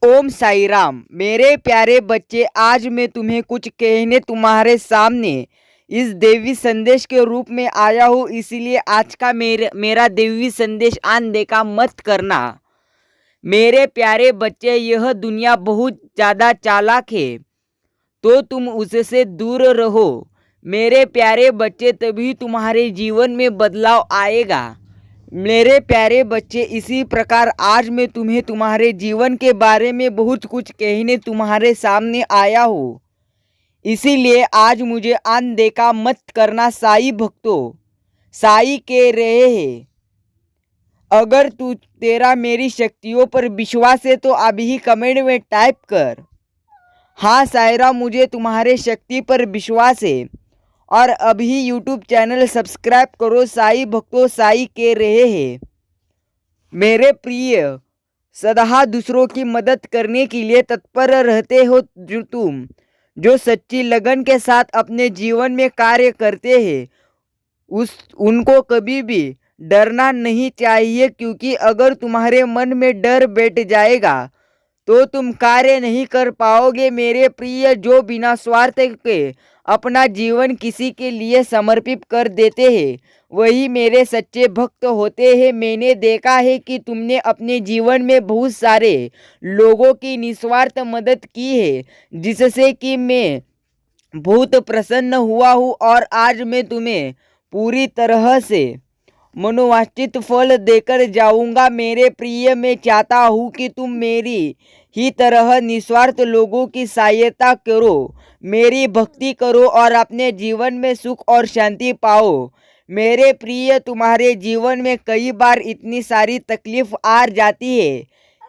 ओम साई राम। मेरे प्यारे बच्चे, आज मैं तुम्हें कुछ कहने तुम्हारे सामने इस देवी संदेश के रूप में आया हूँ। इसीलिए आज का मेरा देवी संदेश अनदेखा मत करना। मेरे प्यारे बच्चे, यह दुनिया बहुत ज़्यादा चालाक है, तो तुम उससे दूर रहो। मेरे प्यारे बच्चे, तभी तुम्हारे जीवन में बदलाव आएगा। मेरे प्यारे बच्चे, इसी प्रकार आज मैं तुम्हें तुम्हारे जीवन के बारे में बहुत कुछ कहने तुम्हारे सामने आया हूँ। इसीलिए आज मुझे अनदेखा मत करना। साई भक्तों, साई कह रहे हैं, अगर तेरा मेरी शक्तियों पर विश्वास है तो अभी ही कमेंट में टाइप कर, हाँ सायरा, मुझे तुम्हारे शक्ति पर विश्वास है। और अभी यूट्यूब चैनल सब्सक्राइब करो। साई भक्तों, साई कह रहे हैं, मेरे प्रिय, सदा दूसरों की मदद करने के लिए तत्पर रहते हो तुम, जो सच्ची लगन के साथ अपने जीवन में कार्य करते हैं, उनको कभी भी डरना नहीं चाहिए। क्योंकि अगर तुम्हारे मन में डर बैठ जाएगा तो तुम कार्य नहीं कर पाओगे। मेरे प्रिय, जो बिना स्वार्थ के अपना जीवन किसी के लिए समर्पित कर देते हैं, वही मेरे सच्चे भक्त होते हैं। मैंने देखा है कि तुमने अपने जीवन में बहुत सारे लोगों की निस्वार्थ मदद की है, जिससे कि मैं बहुत प्रसन्न हुआ हूँ। और आज मैं तुम्हें पूरी तरह से मनोवांछित फल देकर जाऊंगा। मेरे प्रिय, मैं चाहता हूँ कि तुम मेरी ही तरह निस्वार्थ लोगों की सहायता करो, मेरी भक्ति करो और अपने जीवन में सुख और शांति पाओ। मेरे प्रिय, तुम्हारे जीवन में कई बार इतनी सारी तकलीफ आ जाती है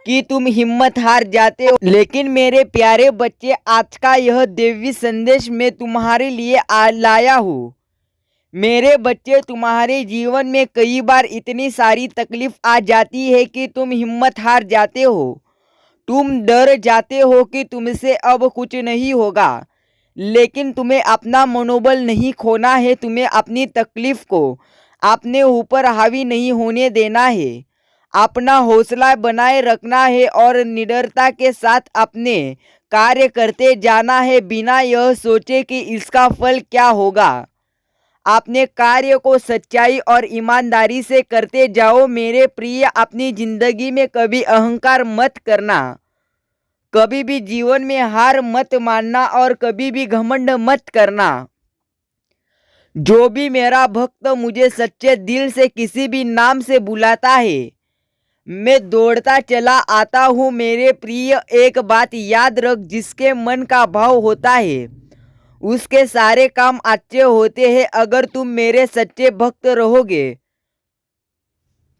कि तुम हिम्मत हार जाते हो। लेकिन मेरे प्यारे बच्चे, आज का यह देवी संदेश मैं तुम्हारे लिए लाया हूँ। मेरे बच्चे, तुम्हारे जीवन में कई बार इतनी सारी तकलीफ आ जाती है कि तुम हिम्मत हार जाते हो। तुम डर जाते हो कि तुमसे अब कुछ नहीं होगा। लेकिन तुम्हें अपना मनोबल नहीं खोना है। तुम्हें अपनी तकलीफ को अपने ऊपर हावी नहीं होने देना है। अपना हौसला बनाए रखना है और निडरता के साथ अपने कार्य करते जाना है, बिना यह सोचे कि इसका फल क्या होगा। अपने कार्य को सच्चाई और ईमानदारी से करते जाओ। मेरे प्रिय, अपनी जिंदगी में कभी अहंकार मत करना, कभी भी जीवन में हार मत मानना और कभी भी घमंड मत करना। जो भी मेरा भक्त मुझे सच्चे दिल से किसी भी नाम से बुलाता है, मैं दौड़ता चला आता हूँ। मेरे प्रिय, एक बात याद रख, जिसके मन का भाव होता है उसके सारे काम अच्छे होते हैं। अगर तुम मेरे सच्चे भक्त रहोगे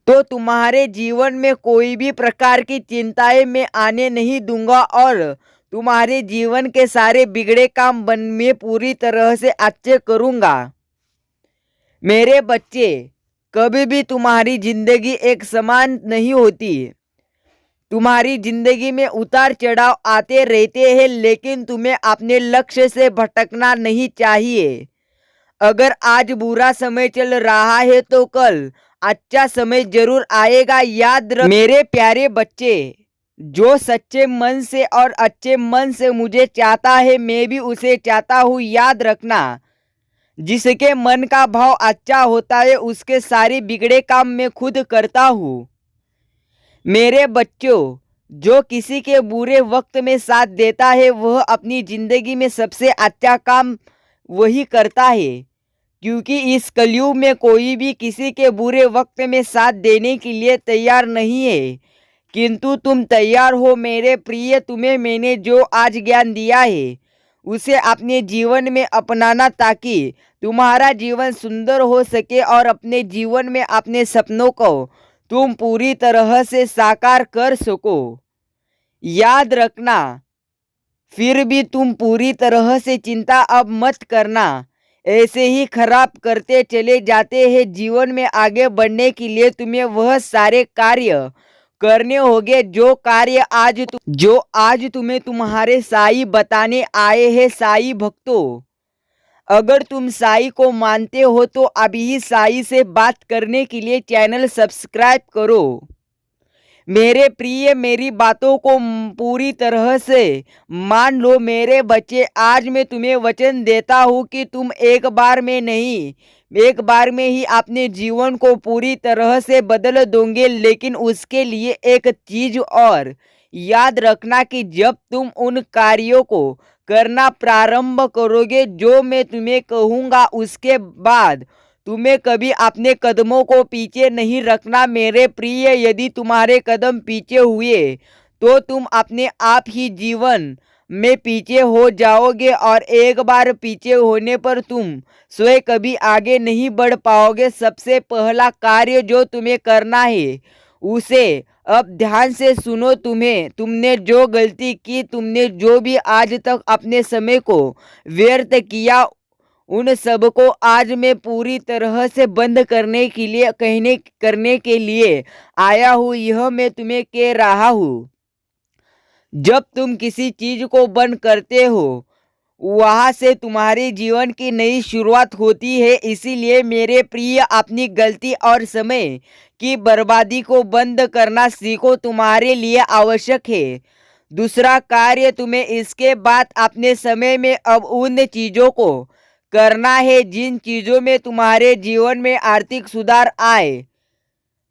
तो तुम्हारे जीवन में कोई भी प्रकार की चिंताएं मैं आने नहीं दूंगा और तुम्हारे जीवन के सारे बिगड़े काम मैं पूरी तरह से अच्छे करूंगा। मेरे बच्चे, कभी भी तुम्हारी जिंदगी एक समान नहीं होती। तुम्हारी जिंदगी में उतार चढ़ाव आते रहते हैं, लेकिन तुम्हें अपने लक्ष्य से भटकना नहीं चाहिए। अगर आज बुरा समय चल रहा है तो कल अच्छा समय जरूर आएगा। याद रख मेरे प्यारे बच्चे, जो सच्चे मन से और अच्छे मन से मुझे चाहता है, मैं भी उसे चाहता हूँ। याद रखना, जिसके मन का भाव अच्छा होता है उसके सारे बिगड़े काम मैं खुद करता हूँ। मेरे बच्चों, जो किसी के बुरे वक्त में साथ देता है वह अपनी जिंदगी में सबसे अच्छा काम वही करता है। क्योंकि इस कलयुग में कोई भी किसी के बुरे वक्त में साथ देने के लिए तैयार नहीं है, किंतु तुम तैयार हो। मेरे प्रिय, तुम्हें मैंने जो आज ज्ञान दिया है उसे अपने जीवन में अपनाना, ताकि तुम्हारा जीवन सुंदर हो सके और अपने जीवन में अपने सपनों को तुम पूरी तरह से साकार कर सको। याद रखना, फिर भी तुम पूरी तरह से चिंता अब मत करना। ऐसे ही खराब करते चले जाते हैं। जीवन में आगे बढ़ने के लिए तुम्हें वह सारे कार्य करने होंगे जो कार्य आज तुम्हें तुम्हारे साई बताने आए हैं। साई भक्तों, अगर तुम साई को मानते हो तो अभी ही साई से बात करने के लिए चैनल सब्सक्राइब करो। मेरे प्रिय, मेरी बातों को पूरी तरह से मान लो मेरे बच्चे। आज मैं तुम्हें वचन देता हूँ कि तुम एक बार में नहीं, एक बार में ही अपने जीवन को पूरी तरह से बदल दोगे। लेकिन उसके लिए एक चीज और याद रखना कि जब तुम उन कार्यों को करना प्रारंभ करोगे जो मैं तुम्हें कहूँगा, उसके बाद तुम्हें कभी अपने कदमों को पीछे नहीं रखना मेरे प्रिय। यदि तुम्हारे कदम पीछे हुए तो तुम अपने आप ही जीवन में पीछे हो जाओगे, और एक बार पीछे होने पर तुम स्वयं कभी आगे नहीं बढ़ पाओगे। सबसे पहला कार्य जो तुम्हें करना है उसे अब ध्यान से सुनो। तुमने जो गलती की, तुमने जो भी आज तक अपने समय को व्यर्थ किया, उन सब को आज मैं पूरी तरह से बंद करने के लिए आया हूँ। यह मैं तुम्हें कह रहा हूँ। जब तुम किसी चीज को बंद करते हो, वहां से तुम्हारे जीवन की नई शुरुआत होती है। इसीलिए मेरे प्रिय, अपनी गलती और समय की बर्बादी को बंद करना सीखो, तुम्हारे लिए आवश्यक है। दूसरा कार्य तुम्हें इसके बाद अपने समय में अब उन चीजों को करना है जिन चीजों में तुम्हारे जीवन में आर्थिक सुधार आए।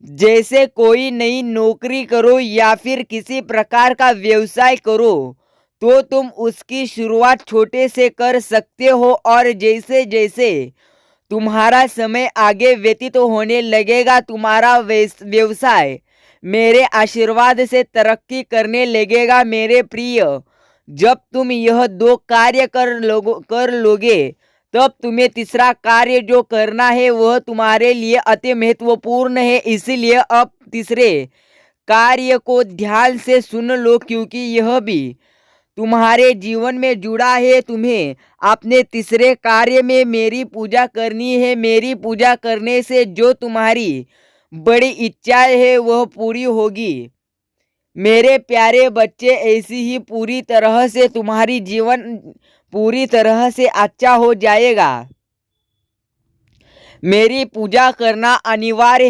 जैसे कोई नई नौकरी करो या फिर किसी प्रकार का व्यवसाय करो, तो तुम उसकी शुरुआत छोटे से कर सकते हो, और जैसे जैसे तुम्हारा समय आगे व्यतीत होने लगेगा, तुम्हारा व्यवसाय मेरे आशीर्वाद से तरक्की करने लगेगा मेरे प्रिय। जब तुम यह दो कार्य कर लोगे, तब तुम्हें तीसरा कार्य जो करना है वह तुम्हारे लिए अति महत्वपूर्ण है। इसलिए अब तीसरे कार्य को ध्यान से सुन लो, क्योंकि यह भी तुम्हारे जीवन में जुड़ा है। तुम्हें अपने तीसरे कार्य में मेरी पूजा करनी है। मेरी पूजा करने से जो तुम्हारी बड़ी इच्छाएं है वह पूरी होगी। मेरे प्यारे बच्चे, ऐसी ही पूरी तरह से तुम्हारी जीवन पूरी तरह से अच्छा हो जाएगा। मेरी पूजा करना अनिवार्य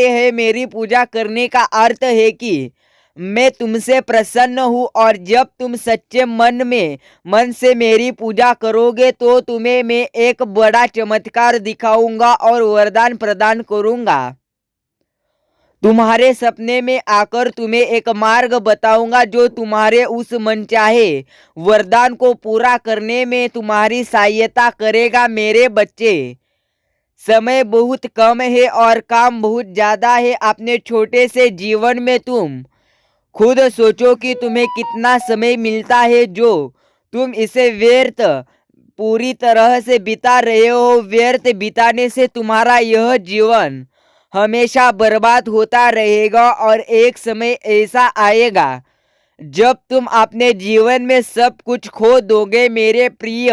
है। मेरी पूजा करने का अर्थ है कि मैं तुमसे प्रसन्न हूँ, और जब तुम सच्चे मन से मेरी पूजा करोगे तो तुम्हें मैं एक बड़ा चमत्कार दिखाऊंगा और वरदान प्रदान करूंगा। तुम्हारे सपने में आकर तुम्हें एक मार्ग बताऊंगा जो तुम्हारे उस मनचाहे वरदान को पूरा करने में तुम्हारी सहायता करेगा। मेरे बच्चे, समय बहुत कम है और काम बहुत ज्यादा है। अपने छोटे से जीवन में तुम खुद सोचो कि तुम्हें कितना समय मिलता है जो तुम इसे व्यर्थ पूरी तरह से बिता रहे हो। व्यर्थ बिताने से तुम्हारा यह जीवन हमेशा बर्बाद होता रहेगा, और एक समय ऐसा आएगा जब तुम अपने जीवन में सब कुछ खो दोगे मेरे प्रिय।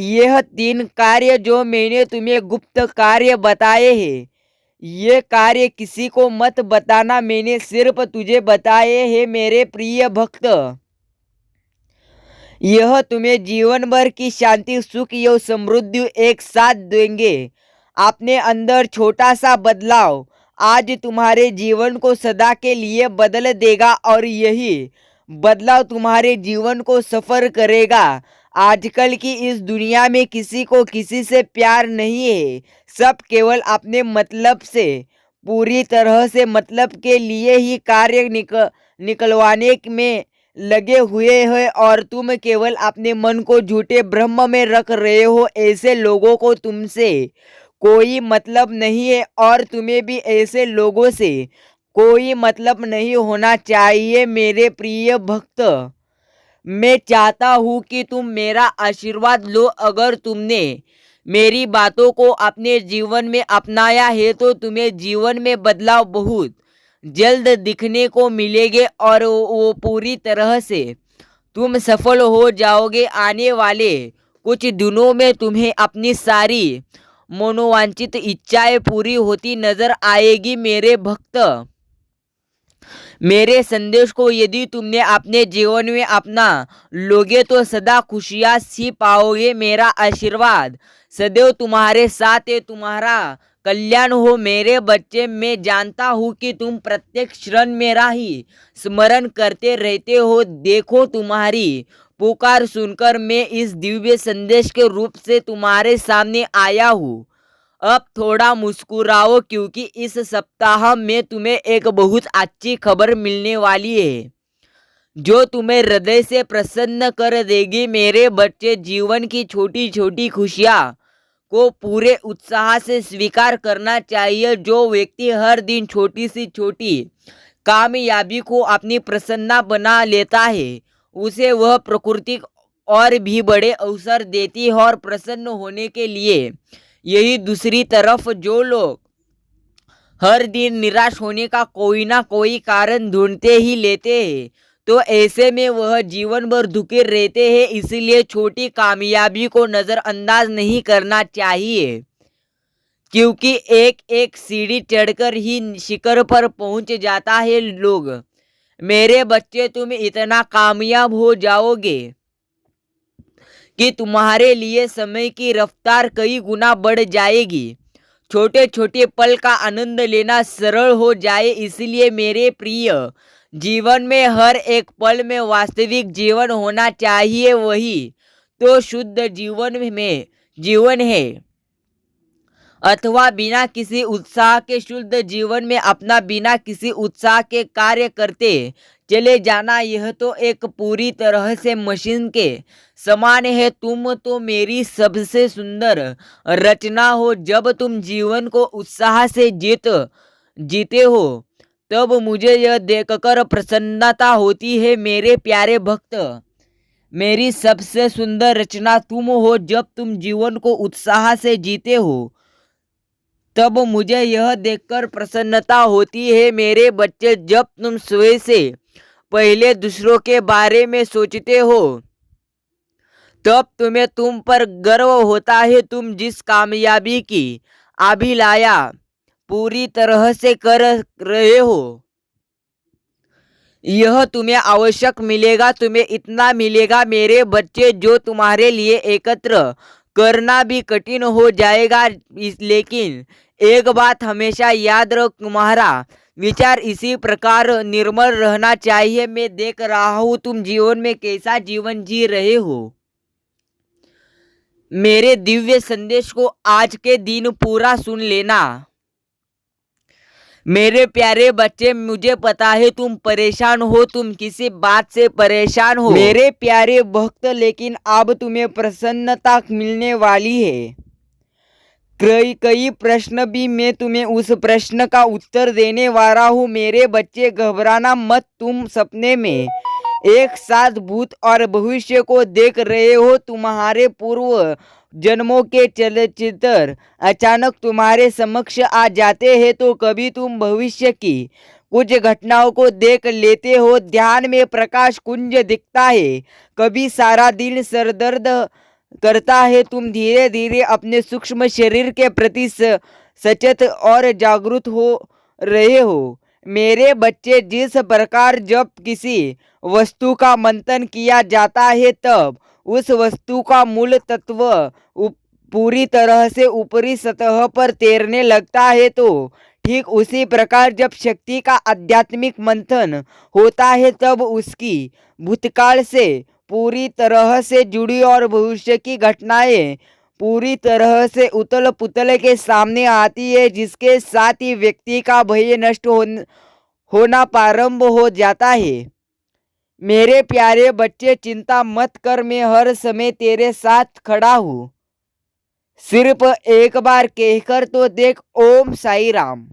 यह 3 कार्य जो मैंने तुम्हें गुप्त कार्य बताए हैं, ये कार्य किसी को मत बताना, मैंने सिर्फ तुझे बताए हैं मेरे प्रिय भक्त। यह तुम्हें जीवन भर की शांति, सुख एवं समृद्धि एक साथ देंगे। अपने अंदर छोटा सा बदलाव आज तुम्हारे जीवन को सदा के लिए बदल देगा, और यही बदलाव तुम्हारे जीवन को सफर करेगा। आजकल की इस दुनिया में किसी को किसी से प्यार नहीं है। सब केवल अपने मतलब से, पूरी तरह से मतलब के लिए ही कार्य निकलवाने में लगे हुए हैं, और तुम केवल अपने मन को झूठे भ्रम में रख रहे हो। ऐसे लोगों को तुमसे कोई मतलब नहीं है, और तुम्हें भी ऐसे लोगों से कोई मतलब नहीं होना चाहिए मेरे प्रिय भक्त। मैं चाहता हूँ कि तुम मेरा आशीर्वाद लो। अगर तुमने मेरी बातों को अपने जीवन में अपनाया है तो तुम्हें जीवन में बदलाव बहुत जल्द दिखने को मिलेंगे, और वो पूरी तरह से तुम सफल हो जाओगे। आने वाले कुछ दिनों में तुम्हें अपनी सारी मनोवांछित इच्छाएं पूरी होती नजर आएगी मेरे भक्त। मेरे संदेश को यदि तुमने अपने जीवन में अपना लोगे तो सदा खुशियाँ सी पाओगे। मेरा आशीर्वाद सदैव तुम्हारे साथ है। तुम्हारा कल्याण हो। मेरे बच्चे, मैं जानता हूँ कि तुम प्रत्येक क्षण मेरा ही स्मरण करते रहते हो। देखो, तुम्हारी पुकार सुनकर मैं इस दिव्य संदेश के रूप से तुम्हारे सामने आया हूँ। अब थोड़ा मुस्कुराओ, क्योंकि इस सप्ताह में तुम्हें एक बहुत अच्छी खबर मिलने वाली है जो तुम्हें हृदय से प्रसन्न कर देगी। मेरे बच्चे, जीवन की छोटी छोटी खुशियाँ को पूरे उत्साह से स्वीकार करना चाहिए। जो व्यक्ति हर दिन छोटी सी छोटी कामयाबी को अपनी प्रसन्नता बना लेता है, उसे वह प्रकृति और भी बड़े अवसर देती है। और प्रसन्न होने के लिए यही दूसरी तरफ जो लोग हर दिन निराश होने का कोई ना कोई कारण ढूंढते ही लेते हैं, तो ऐसे में वह जीवन भर दुखी रहते हैं। इसलिए छोटी कामयाबी को नज़रअंदाज नहीं करना चाहिए, क्योंकि एक एक सीढ़ी चढ़कर ही शिखर पर पहुंच जाता है लोग। मेरे बच्चे, तुम इतना कामयाब हो जाओगे कि तुम्हारे लिए समय की रफ्तार कई गुना बढ़ जाएगी। छोटे छोटे पल का आनंद लेना सरल हो जाए। इसलिए मेरे प्रिय, जीवन में हर एक पल में वास्तविक जीवन होना चाहिए। वही तो शुद्ध जीवन है। अथवा बिना किसी उत्साह के शुद्ध जीवन में अपना बिना किसी उत्साह के कार्य करते चले जाना, यह तो एक पूरी तरह से मशीन के समान है। तुम तो मेरी सबसे सुंदर रचना हो। जब तुम जीवन को उत्साह से जीते हो, तब मुझे यह देखकर प्रसन्नता होती है। मेरे प्यारे भक्त, मेरी सबसे सुंदर रचना तुम हो। जब तुम जीवन को उत्साह से जीते हो, तब मुझे यह देखकर प्रसन्नता होती है। मेरे बच्चे, जब तुम सोए से पहले दूसरों के बारे में सोचते हो, तब तुम्हें तुम पर गर्व होता है। तुम जिस कामयाबी की अभिलाषा पूरी तरह से कर रहे हो, यह तुम्हें आवश्यक मिलेगा। तुम्हें इतना मिलेगा मेरे बच्चे, जो तुम्हारे लिए एकत्र करना भी कठिन हो जाएगा। लेकिन एक बात हमेशा याद रख, तुम्हारा विचार इसी प्रकार निर्मल रहना चाहिए। मैं देख रहा हूँ तुम जीवन में कैसा जीवन जी रहे हो। मेरे दिव्य संदेश को आज के दिन पूरा सुन लेना। मेरे प्यारे बच्चे, मुझे पता है तुम परेशान हो, तुम किसी बात से परेशान हो मेरे प्यारे भक्त, लेकिन अब तुम्हें प्रसन्नता मिलने वाली है। कई प्रश्न भी मैं तुम्हें उस प्रश्न का उत्तर देने वाला हूँ। मेरे बच्चे, घबराना मत। तुम सपने में एक साथ भूत और भविष्य को देख रहे हो। तुम्हारे पूर्व जन्मों के चलचित्र अचानक तुम्हारे समक्ष आ जाते हैं, तो कभी तुम भविष्य की कुछ घटनाओं को देख लेते हो। ध्यान में प्रकाश कुंज दिखता है। कभी सारा दिन सरदर्द करता है। तुम धीरे धीरे अपने सूक्ष्म शरीर के प्रति सचेत और जागरूक हो रहे हो। मेरे बच्चे, जिस प्रकार जब किसी वस्तु का मंथन किया जाता है, तब उस वस्तु का मूल तत्व पूरी तरह से ऊपरी सतह पर तैरने लगता है, तो ठीक उसी प्रकार जब शक्ति का आध्यात्मिक मंथन होता है, तब उसकी भूतकाल से पूरी तरह से जुड़ी और भविष्य की घटनाएं पूरी तरह से उथल पुथल के सामने आती है, जिसके साथ ही व्यक्ति का भय नष्ट होना प्रारंभ हो जाता है। मेरे प्यारे बच्चे, चिंता मत कर, मैं हर समय तेरे साथ खड़ा हूँ। सिर्फ एक बार कहकर तो देख। ओम साई राम।